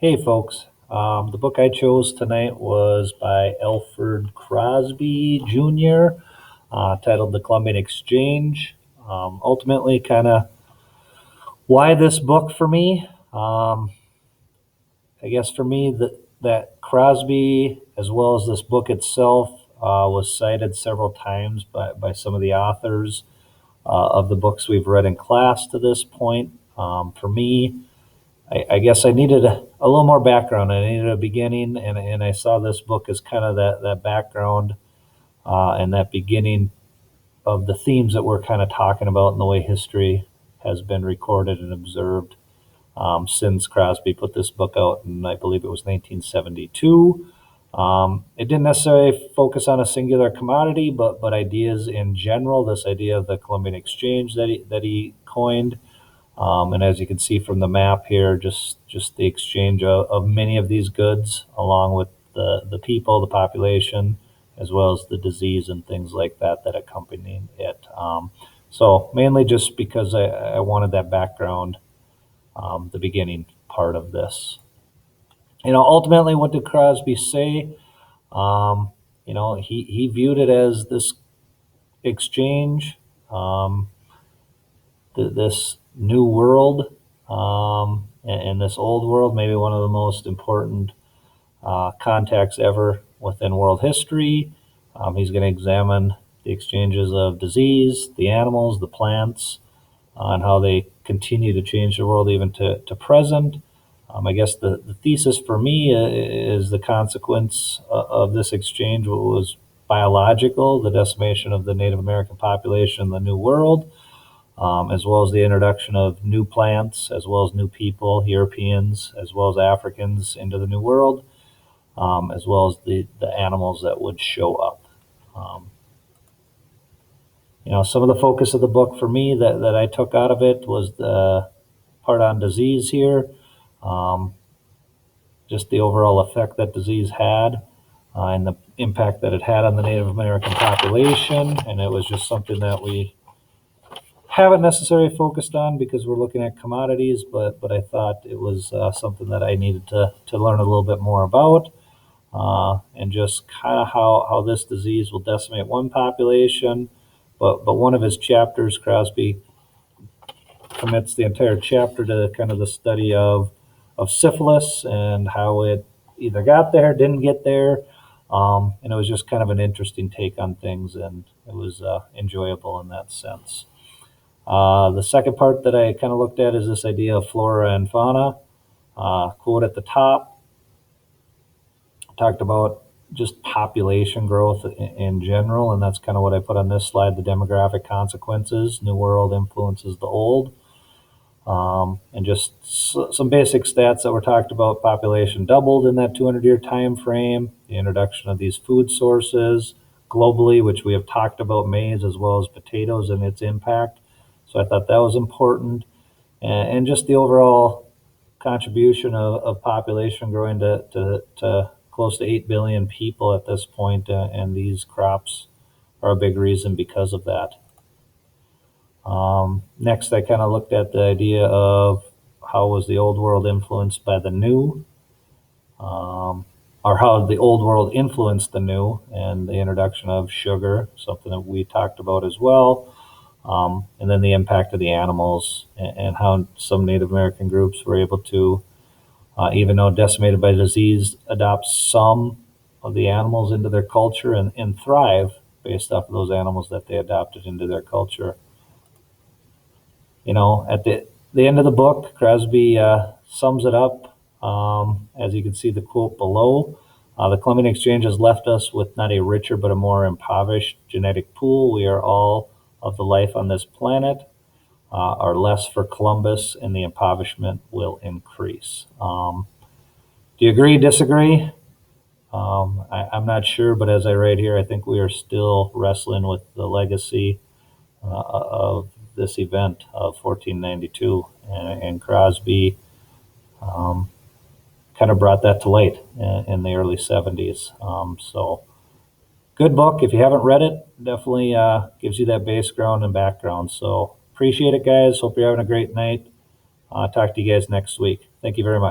Hey folks, the book I chose tonight was by Alfred Crosby Jr., titled The Columbian Exchange. Ultimately, kind of why this book for me? I guess for me, that Crosby, as well as this book itself, was cited several times by some of the authors of the books we've read in class to this point. For me, I guess I needed a little more background. I needed a beginning, and I saw this book as kind of that background and that beginning of the themes that we're kind of talking about and the way history has been recorded and observed since Crosby put this book out, and I believe it was 1972. It didn't necessarily focus on a singular commodity, but ideas in general. This idea of the Columbian Exchange that he coined. And as you can see from the map here, just the exchange of many of these goods, along with the people, the population, as well as the disease and things like that accompany it. So mainly just because I wanted that background, the beginning part of this. Ultimately, what did Crosby say? He viewed it as this exchange, this new world, and this old world, maybe one of the most important contacts ever within world history. He's going to examine the exchanges of disease, the animals, the plants, and how they continue to change the world even to present. I guess the thesis for me is the consequence of this exchange was biological, the decimation of the Native American population in the New World, as well as the introduction of new plants, as well as new people, Europeans, as well as Africans into the New World, as well as the animals that would show up. Some of the focus of the book for me that I took out of it was the part on disease here, just the overall effect that disease had and the impact that it had on the Native American population. And it was just something that we haven't necessarily focused on because we're looking at commodities, but I thought it was something that I needed to learn a little bit more about, and just kind of how this disease will decimate one population. But one of his chapters, Crosby commits the entire chapter to kind of the study of syphilis and how it either got there, didn't get there, and it was just kind of an interesting take on things, and it was enjoyable in that sense. The second part that I kind of looked at is this idea of flora and fauna. Quote at the top talked about just population growth in general, and that's kind of what I put on this slide, the demographic consequences. New World influences the old. And just some basic stats that were talked about. Population doubled in that 200-year time frame. The introduction of these food sources globally, which we have talked about, maize as well as potatoes and its impact. So I thought that was important. And just the overall contribution of population growing to close to 8 billion people at this point, and these crops are a big reason because of that. Next, I kind of looked at the idea of how was the old world influenced by the new, or how the old world influenced the new, and the introduction of sugar, something that we talked about as well. And then the impact of the animals and how some Native American groups were able to, even though decimated by disease, adopt some of the animals into their culture and thrive based off of those animals that they adopted into their culture. At the end of the book, Crosby sums it up. As you can see the quote below, the Columbian Exchange has left us with not a richer but a more impoverished genetic pool. We are all of the life on this planet are less for Columbus, and the impoverishment will increase. Do you agree, disagree? I'm not sure, but as I write here, I think we are still wrestling with the legacy of this event of 1492, and Crosby kind of brought that to light in the early 70s. So good book. If you haven't read it, definitely gives you that base ground and background. So appreciate it, guys. Hope you're having a great night. Talk to you guys next week. Thank you very much.